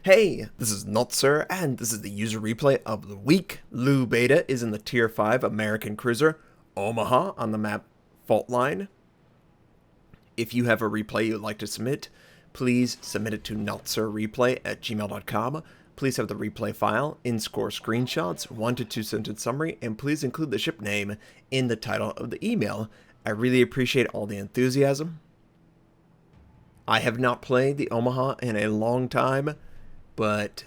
Hey, this is Notser, and this is the user replay of the week. Lou Beta is in the Tier 5 American cruiser, Omaha, on the map Fault Line. If you have a replay you would like to submit, please submit it to notserreplay@gmail.com. Please have the replay file, in-score screenshots, 1 to 2 sentence summary, and please include the ship name in the title of the email. I really appreciate all the enthusiasm. I have not played the Omaha in a long time, but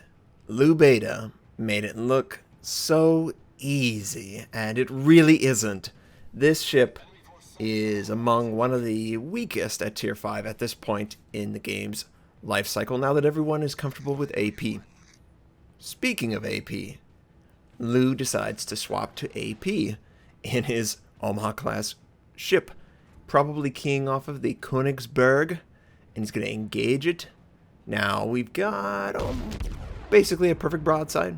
Lou Beta made it look so easy, and it really isn't. This ship is among one of the weakest at Tier 5 at this point in the game's life cycle, now that everyone is comfortable with AP. Speaking of AP, Lou decides to swap to AP in his Omaha-class ship, probably keying off of the Königsberg, and he's going to engage it. Now, we've got basically a perfect broadside.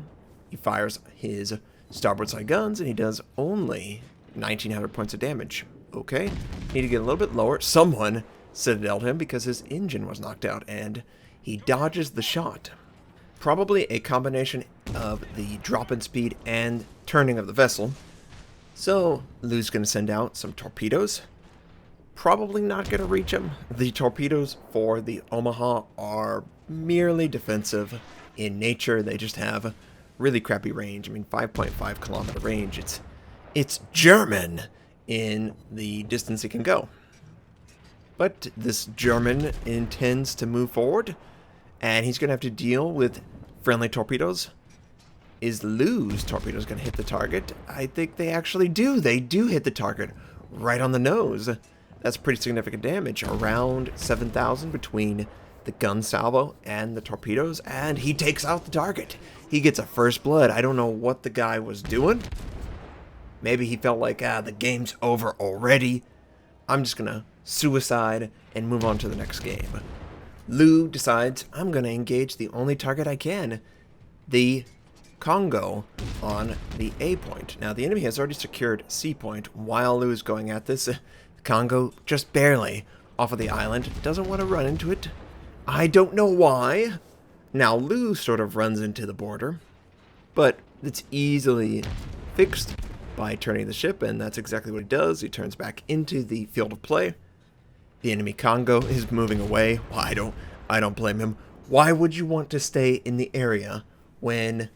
He fires his starboard side guns, and he does only 1,900 points of damage. Okay, need to get a little bit lower. Someone citadeled him because his engine was knocked out, and he dodges the shot. Probably a combination of the drop in speed and turning of the vessel. So, Lou's going to send out some torpedoes. Probably not going to reach him. The torpedoes for the Omaha are merely defensive in nature. They just have really crappy range. I mean, 5.5 kilometer range. It's German in the distance it can go. But this German intends to move forward, and he's going to have to deal with friendly torpedoes. Is Lou's torpedoes going to hit the target? I think they actually do. They do hit the target right on the nose. That's pretty significant damage, around 7,000 between the gun salvo and the torpedoes, and he takes out the target. He gets a first blood. I don't know what the guy was doing. Maybe he felt like, the game's over already. I'm just going to suicide and move on to the next game. Lou decides, I'm going to engage the only target I can, the Congo on the A point. Now, the enemy has already secured C point while Lou is going at this. Congo, just barely off of the island, doesn't want to run into it. I don't know why. Now, Lou sort of runs into the border, but it's easily fixed by turning the ship, and that's exactly what he does. He turns back into the field of play. The enemy Congo is moving away. Well, I don't blame him. Why would you want to stay in the area when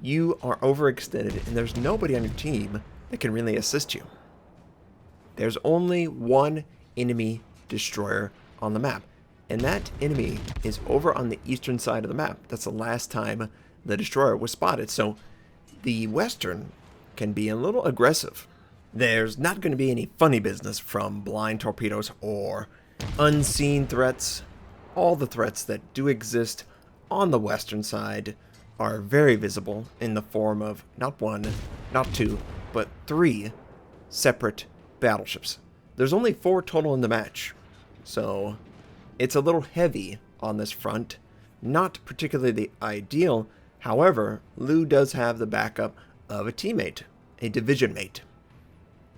you are overextended and there's nobody on your team that can really assist you? There's only one enemy destroyer on the map, and that enemy is over on the eastern side of the map. That's the last time the destroyer was spotted, so the western can be a little aggressive. There's not going to be any funny business from blind torpedoes or unseen threats. All the threats that do exist on the western side are very visible in the form of not one, not two, but 3 separate battleships. There's only 4 total in the match, so it's a little heavy on this front. Not particularly ideal. However, Lou does have the backup of a teammate, a division mate,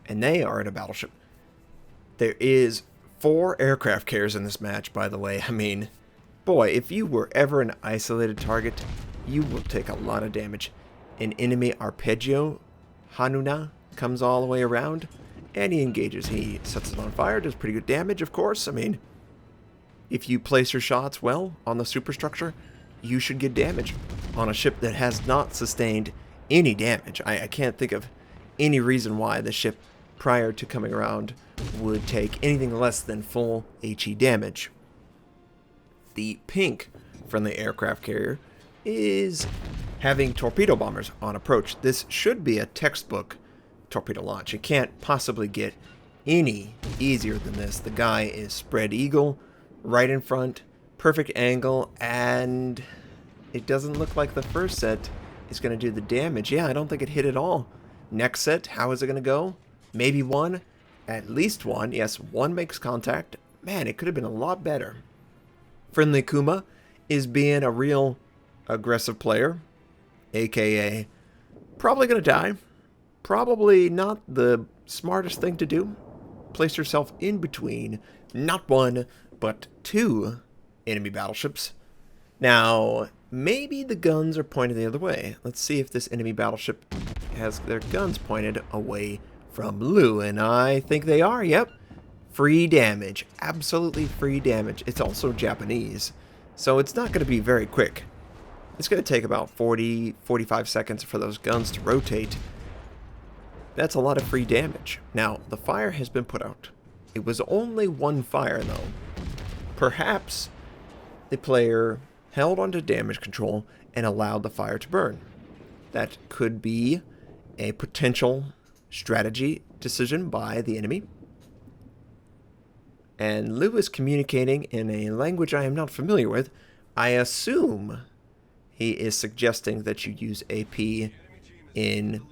and they are in a battleship. There is 4 aircraft carriers in this match, by the way. I mean, boy, if you were ever an isolated target, you will take a lot of damage. An enemy Arpeggio Hanuna comes all the way around, and he engages. He sets it on fire, does pretty good damage, of course. I mean, if you place your shots well on the superstructure, you should get damage on a ship that has not sustained any damage. I can't think of any reason why the ship, prior to coming around, would take anything less than full HE damage. The pink friendly aircraft carrier is having torpedo bombers on approach. This should be a textbook torpedo launch. It can't possibly get any easier than this. The guy is spread eagle, right in front, perfect angle, and it doesn't look like the first set is going to do the damage. Yeah, I don't think it hit at all. Next set, how is it going to go? Maybe 1, at least 1. Yes, 1 makes contact. Man, it could have been a lot better. Friendly Kuma is being a real aggressive player, aka probably going to die. Probably not the smartest thing to do. Place yourself in between not 1, but 2 enemy battleships. Now, maybe the guns are pointed the other way. Let's see if this enemy battleship has their guns pointed away from Lu, and I think they are, yep. Free damage, absolutely free damage. It's also Japanese, so it's not going to be very quick. It's going to take about 45 seconds for those guns to rotate. That's a lot of free damage. Now, the fire has been put out. It was only one fire, though. Perhaps the player held onto damage control and allowed the fire to burn. That could be a potential strategy decision by the enemy. And Lu is communicating in a language I am not familiar with. I assume he is suggesting that you use AP in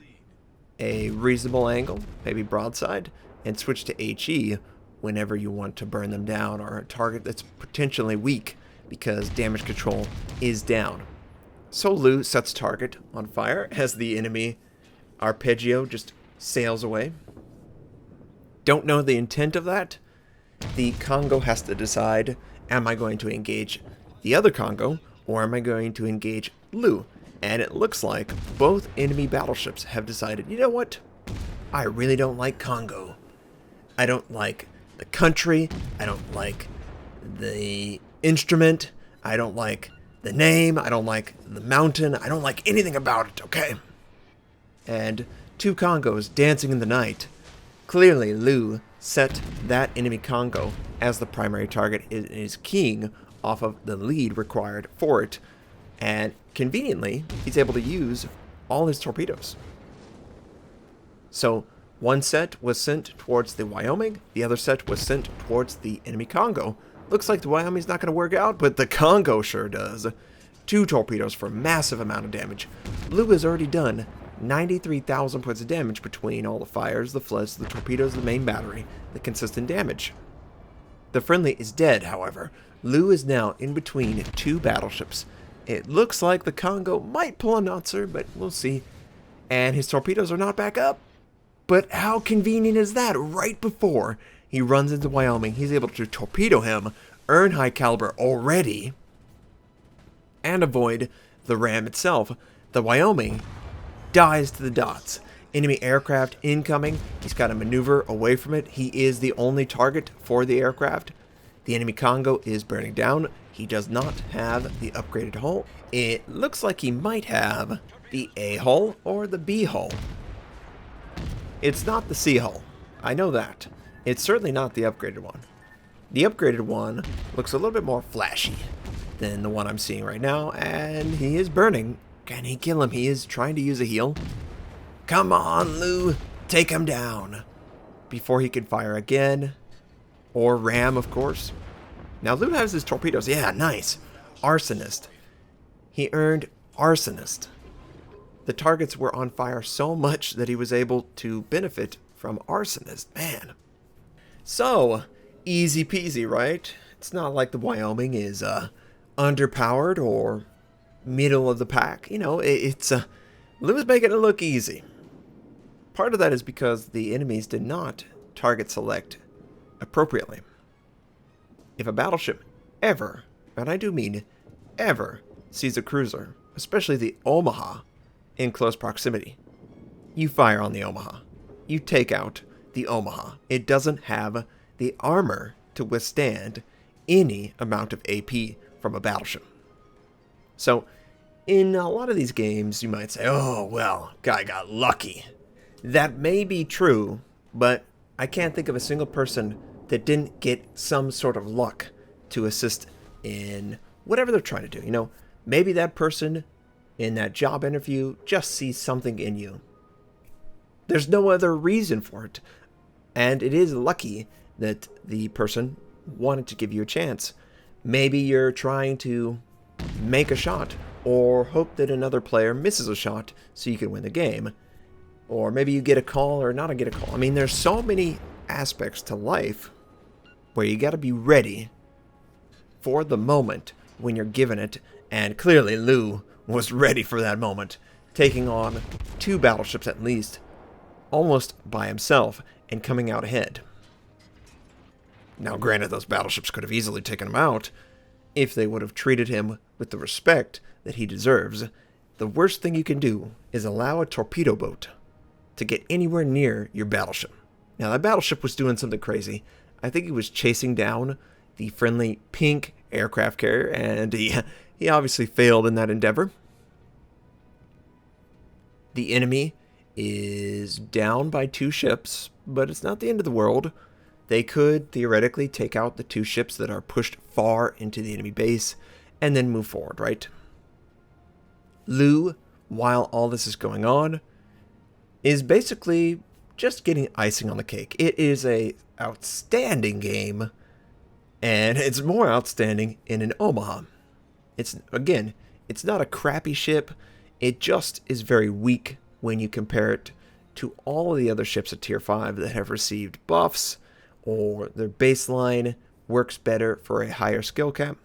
a reasonable angle, maybe broadside, and switch to HE whenever you want to burn them down or a target that's potentially weak because damage control is down. So Lu sets target on fire as the enemy arpeggio just sails away. Don't know the intent of that. The Congo has to decide, am I going to engage the other Congo or am I going to engage Lu? And it looks like both enemy battleships have decided, you know what? I really don't like Congo. I don't like the country. I don't like the instrument. I don't like the name. I don't like the mountain. I don't like anything about it, okay? And two Congos dancing in the night. Clearly, Lu set that enemy Congo as the primary target and is keying off of the lead required for it. And conveniently, he's able to use all his torpedoes. So one set was sent towards the Wyoming, the other set was sent towards the enemy Congo. Looks like the Wyoming's not going to work out, but the Congo sure does. 2 torpedoes for a massive amount of damage. Lu has already done 93,000 points of damage between all the fires, the floods, the torpedoes, the main battery, the consistent damage. The friendly is dead, however. Lu is now in between 2 battleships. It looks like the Congo might pull a Notser, but we'll see. And his torpedoes are not back up. But how convenient is that? Right before he runs into Wyoming, he's able to torpedo him, earn high caliber already, and avoid the ram itself. The Wyoming dies to the dots. Enemy aircraft incoming. He's got to maneuver away from it. He is the only target for the aircraft. The enemy Congo is burning down. He does not have the upgraded hull. It looks like he might have the A hull or the B hull. It's not the C hull. I know that. It's certainly not the upgraded one. The upgraded one looks a little bit more flashy than the one I'm seeing right now, and he is burning. Can he kill him? He is trying to use a heal. Come on, Lu. Take him down. Before he can fire again. Or ram, of course. Now, Lu has his torpedoes. Yeah, nice. Arsonist. He earned Arsonist. The targets were on fire so much that he was able to benefit from Arsonist. Man. So, easy peasy, right? It's not like the Wyoming is underpowered or middle of the pack. You know, Lu is making it look easy. Part of that is because the enemies did not target select appropriately. If a battleship ever, and I do mean ever, sees a cruiser, especially the Omaha, in close proximity, you fire on the Omaha. You take out the Omaha. It doesn't have the armor to withstand any amount of AP from a battleship. So, in a lot of these games, you might say, oh, well, guy got lucky. That may be true, but I can't think of a single person that didn't get some sort of luck to assist in whatever they're trying to do. You know, maybe that person in that job interview just sees something in you. There's no other reason for it. And it is lucky that the person wanted to give you a chance. Maybe you're trying to make a shot or hope that another player misses a shot so you can win the game. Or maybe you get a call or not get a call. I mean, there's so many aspects to life where you got to be ready for the moment when you're given it. And clearly Lu was ready for that moment, taking on 2 battleships at least, almost by himself, and coming out ahead. Now, granted, those battleships could have easily taken him out if they would have treated him with the respect that he deserves, the worst thing you can do is allow a torpedo boat to get anywhere near your battleship. Now, that battleship was doing something crazy. I think he was chasing down the friendly pink aircraft carrier, and he obviously failed in that endeavor. The enemy is down by 2 ships, but it's not the end of the world. They could theoretically take out the 2 ships that are pushed far into the enemy base and then move forward, right? Lu, while all this is going on, is basically just getting icing on the cake. It is a outstanding game, and it's more outstanding in an Omaha. It's not a crappy ship. It just is very weak when you compare it to all of the other ships at Tier 5 that have received buffs, or their baseline works better for a higher skill cap.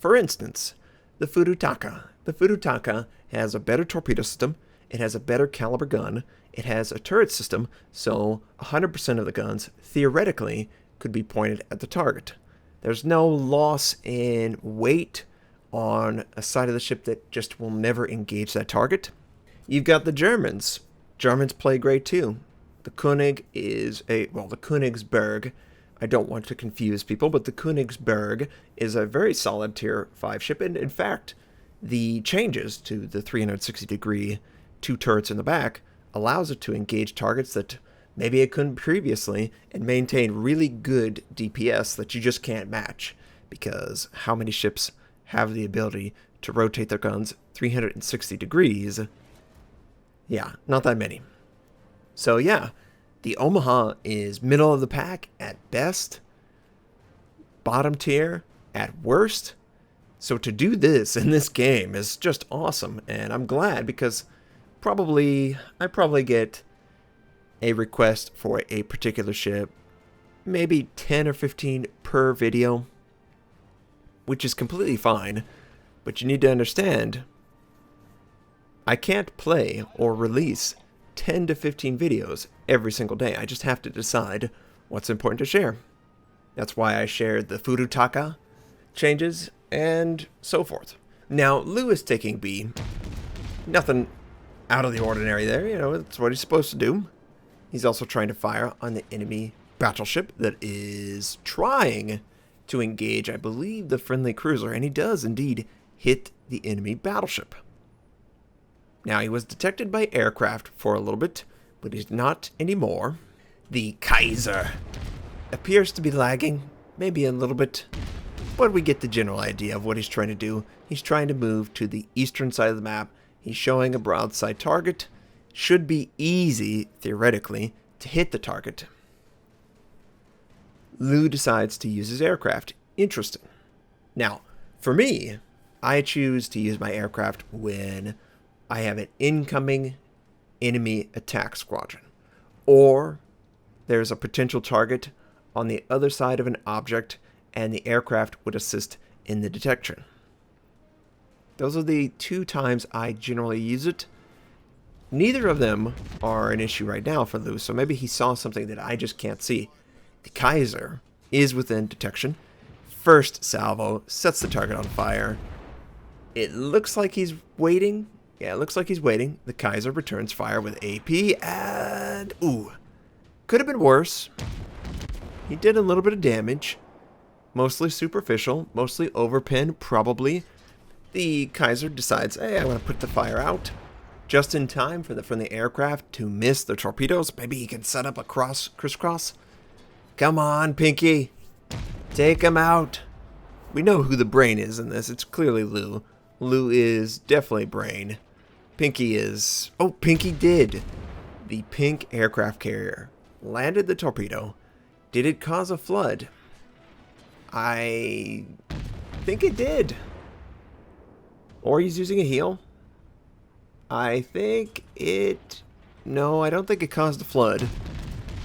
For instance, the Furutaka. The Furutaka has a better torpedo system, it has a better caliber gun, it has a turret system, so 100% of the guns, theoretically, could be pointed at the target. There's no loss in weight on a side of the ship that just will never engage that target. You've got the Germans. Germans play great too. The König is the Königsberg. I don't want to confuse people, but the Königsberg is a very solid Tier 5 ship, and in fact, the changes to the 360-degree 2 turrets in the back allows it to engage targets that maybe it couldn't previously and maintain really good DPS that you just can't match, because how many ships have the ability to rotate their guns 360 degrees? Yeah, not that many. So yeah, the Omaha is middle of the pack at best, bottom tier at worst. So to do this in this game is just awesome, and I'm glad, because I probably get a request for a particular ship, maybe 10 or 15 per video, which is completely fine, but you need to understand, I can't play or release 10 to 15 videos every single day. I just have to decide what's important to share. That's why I shared the Furutaka changes and so forth. Now, Lu is taking B. Nothing out of the ordinary there, it's what he's supposed to do. He's also trying to fire on the enemy battleship that is trying to engage, I believe, the friendly cruiser, and he does indeed hit the enemy battleship. Now, he was detected by aircraft for a little bit, but he's not anymore. The Kaiser appears to be lagging, maybe a little bit, but we get the general idea of what he's trying to do. He's trying to move to the eastern side of the map. He's showing a broadside target. Should be easy, theoretically, to hit the target. Lu decides to use his aircraft. Interesting. Now, for me, I choose to use my aircraft when I have an incoming enemy attack squadron, or there's a potential target on the other side of an object and the aircraft would assist in the detection. Those are the 2 times I generally use it. Neither of them are an issue right now for Lu, so maybe he saw something that I just can't see. The Kaiser is within detection. First salvo sets the target on fire. It looks like he's waiting. Yeah, it looks like he's waiting. The Kaiser returns fire with AP, and ooh, could have been worse. He did a little bit of damage, mostly superficial, mostly overpin, probably. The Kaiser decides, hey, I want to put the fire out just in time for the aircraft to miss the torpedoes. Maybe he can set up a crisscross. Come on, Pinky. Take him out. We know who the brain is in this. It's clearly Lu. Lu is definitely brain. Pinky is... Oh, Pinky did. The pink aircraft carrier landed the torpedo. Did it cause a flood? I think it did. Or he's using a heal. I think it... No, I don't think it caused a flood.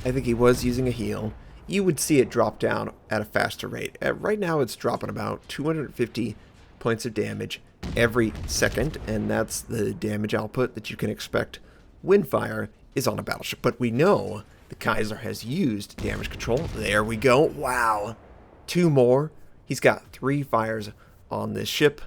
I think he was using a heal. You would see it drop down at a faster rate. Right now it's dropping about 250 points of damage every second, and that's the damage output that you can expect when fire is on a battleship. But we know the Kaiser has used damage control. There we go. Wow. 2 more. He's got 3 fires on this ship.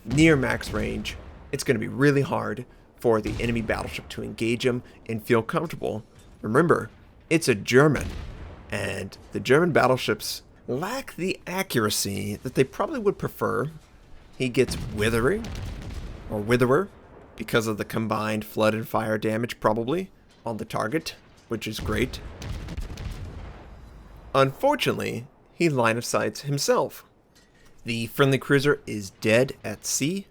near max range, it's going to be really hard for the enemy battleship to engage him and feel comfortable. Remember, it's a German, and the German battleships lack the accuracy that they probably would prefer. He gets withering, or witherer, because of the combined flood and fire damage probably on the target, which is great. Unfortunately, he line of sights himself. The friendly cruiser is dead at sea.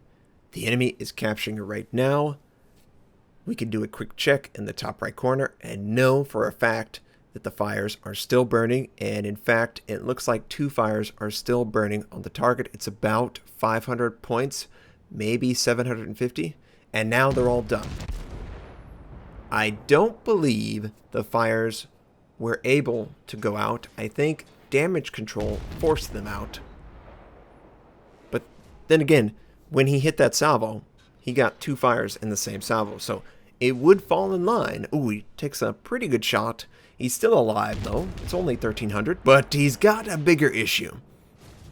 The enemy is capturing it right now. We can do a quick check in the top right corner and know for a fact that the fires are still burning, and in fact it looks like 2 fires are still burning on the target. It's about 500 points, maybe 750, and now they're all done. I don't believe the fires were able to go out. I think damage control forced them out. But then again, when he hit that salvo, he got 2 fires in the same salvo, so it would fall in line. Ooh, he takes a pretty good shot. He's still alive, though. It's only 1,300, but he's got a bigger issue.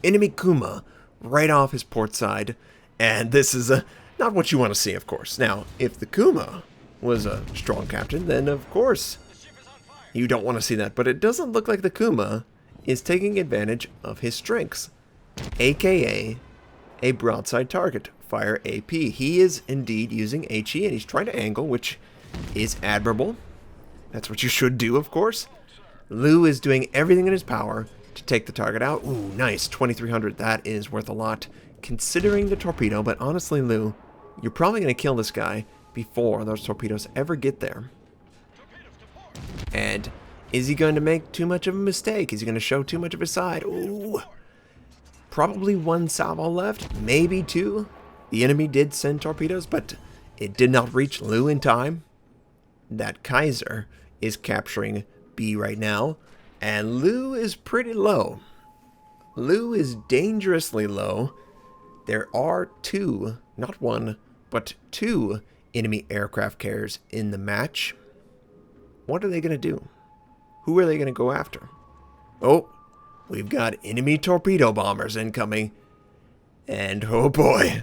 Enemy Kuma right off his port side, and this is not what you want to see, of course. Now, if the Kuma was a strong captain, then of course you don't want to see that, but it doesn't look like the Kuma is taking advantage of his strengths, aka a broadside target, fire AP. He is indeed using HE, and he's trying to angle, which is admirable. That's what you should do, of course. Liu is doing everything in his power to take the target out. Ooh, nice. 2,300. That is worth a lot, considering the torpedo. But honestly, Liu, you're probably going to kill this guy before those torpedoes ever get there. And is he going to make too much of a mistake? Is he going to show too much of his side? Ooh. Probably 1 salvo left, maybe 2. The enemy did send torpedoes, but it did not reach Liu in time. That Kaiser is capturing B right now, and Liu is pretty low. Liu is dangerously low. There are 2, not 1, but 2 enemy aircraft carriers in the match. What are they going to do? Who are they going to go after? Oh, we've got enemy torpedo bombers incoming. And oh boy,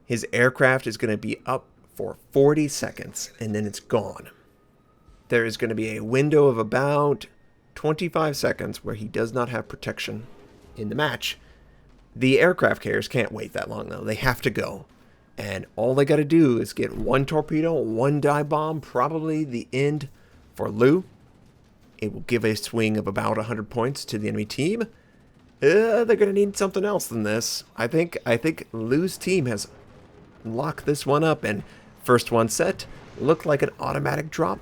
his aircraft is going to be up for 40 seconds, and then it's gone. There is going to be a window of about 25 seconds where he does not have protection in the match. The aircraft carriers can't wait that long, though. They have to go. And all they got to do is get 1 torpedo, 1 dive bomb, probably the end for Liu. It will give a swing of about 100 points to the enemy team. They're going to need something else than this. I think Liu's team has locked this one up, and first one set looked like an automatic drop.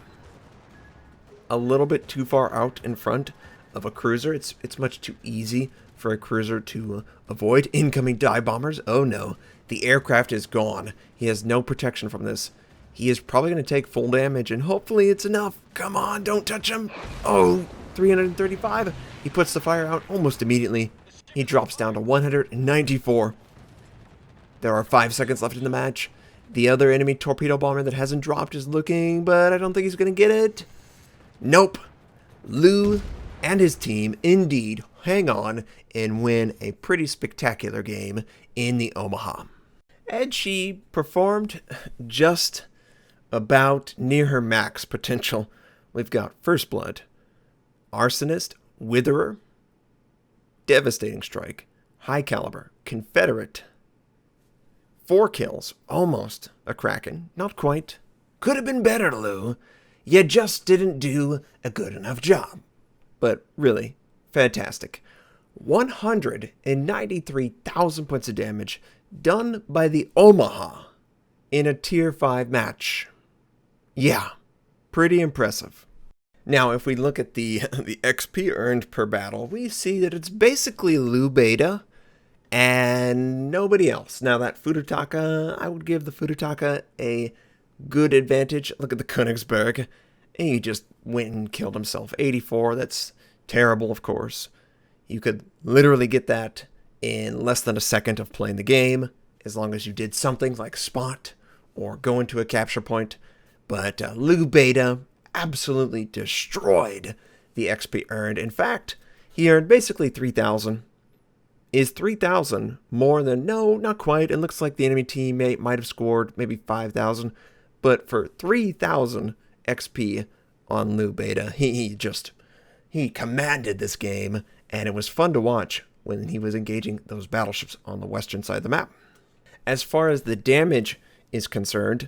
A little bit too far out in front of a cruiser. It's much too easy for a cruiser to avoid incoming dive bombers. Oh no, the aircraft is gone. He has no protection from this. He is probably going to take full damage, and hopefully it's enough. Come on, don't touch him. Oh, 335. He puts the fire out almost immediately. He drops down to 194. There are 5 seconds left in the match. The other enemy torpedo bomber that hasn't dropped is looking, but I don't think he's going to get it. Nope. Liu and his team indeed hang on and win a pretty spectacular game in the Omaha. And she performed just about near her max potential. We've got First Blood, Arsonist, Witherer, Devastating Strike, High Caliber, Confederate. 4 kills, almost a Kraken, not quite. Could have been better, Liu. You just didn't do a good enough job. But really, fantastic. 193,000 points of damage done by the Omaha in a Tier 5 match. Yeah, pretty impressive. Now, if we look at the XP earned per battle, we see that it's basically Liu Beta and nobody else. Now, that Fudutaka, I would give the Fudutaka a good advantage. Look at the Königsberg. He just went and killed himself. 84, that's terrible, of course. You could literally get that in less than a second of playing the game, as long as you did something like spot or go into a capture point. But Liu Beta absolutely destroyed the XP earned. In fact, he earned basically 3,000. Is 3,000 more than, no, not quite. It looks like the enemy teammate might have scored maybe 5,000. But for 3,000 XP on Lou Beta, he commanded this game. And it was fun to watch when he was engaging those battleships on the western side of the map. As far as the damage is concerned,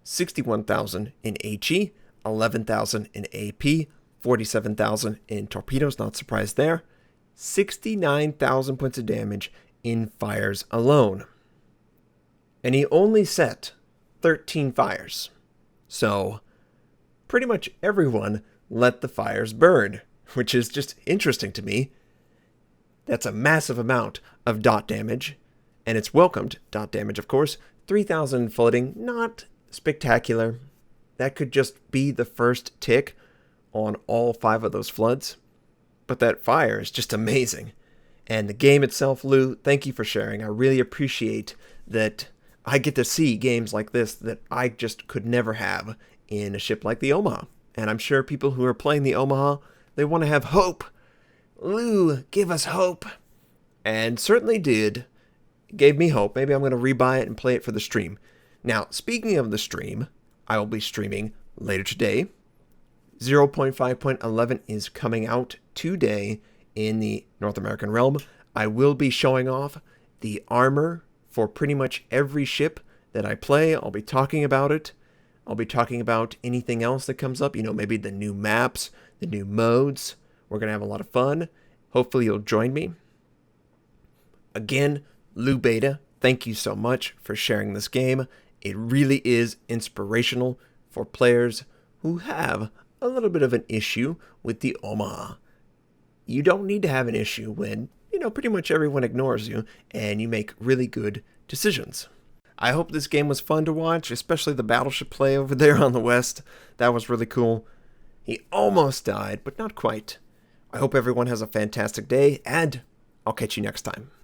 61,000 in HE, 11,000 in AP, 47,000 in torpedoes, not surprised there. 69,000 points of damage in fires alone. And he only set 13 fires. So, pretty much everyone let the fires burn, which is just interesting to me. That's a massive amount of dot damage, and it's welcomed dot damage, of course. 3,000 flooding, not spectacular. That could just be the first tick on all 5 of those floods. But that fire is just amazing. And the game itself, Lou, thank you for sharing. I really appreciate that I get to see games like this that I just could never have in a ship like the Omaha. And I'm sure people who are playing the Omaha, they want to have hope. Lou, give us hope. And certainly did. Gave me hope. Maybe I'm going to rebuy it and play it for the stream. Now, speaking of the stream, I will be streaming later today. 0.5.11 is coming out today in the North American realm. I will be showing off the armor for pretty much every ship that I play. I'll be talking about it. I'll be talking about anything else that comes up. You know, maybe the new maps, the new modes. We're going to have a lot of fun. Hopefully you'll join me. Again, Lou Beta, thank you so much for sharing this game. It really is inspirational for players who have a little bit of an issue with the Omaha. You don't need to have an issue when, pretty much everyone ignores you and you make really good decisions. I hope this game was fun to watch, especially the battleship play over there on the west. That was really cool. He almost died, but not quite. I hope everyone has a fantastic day, and I'll catch you next time.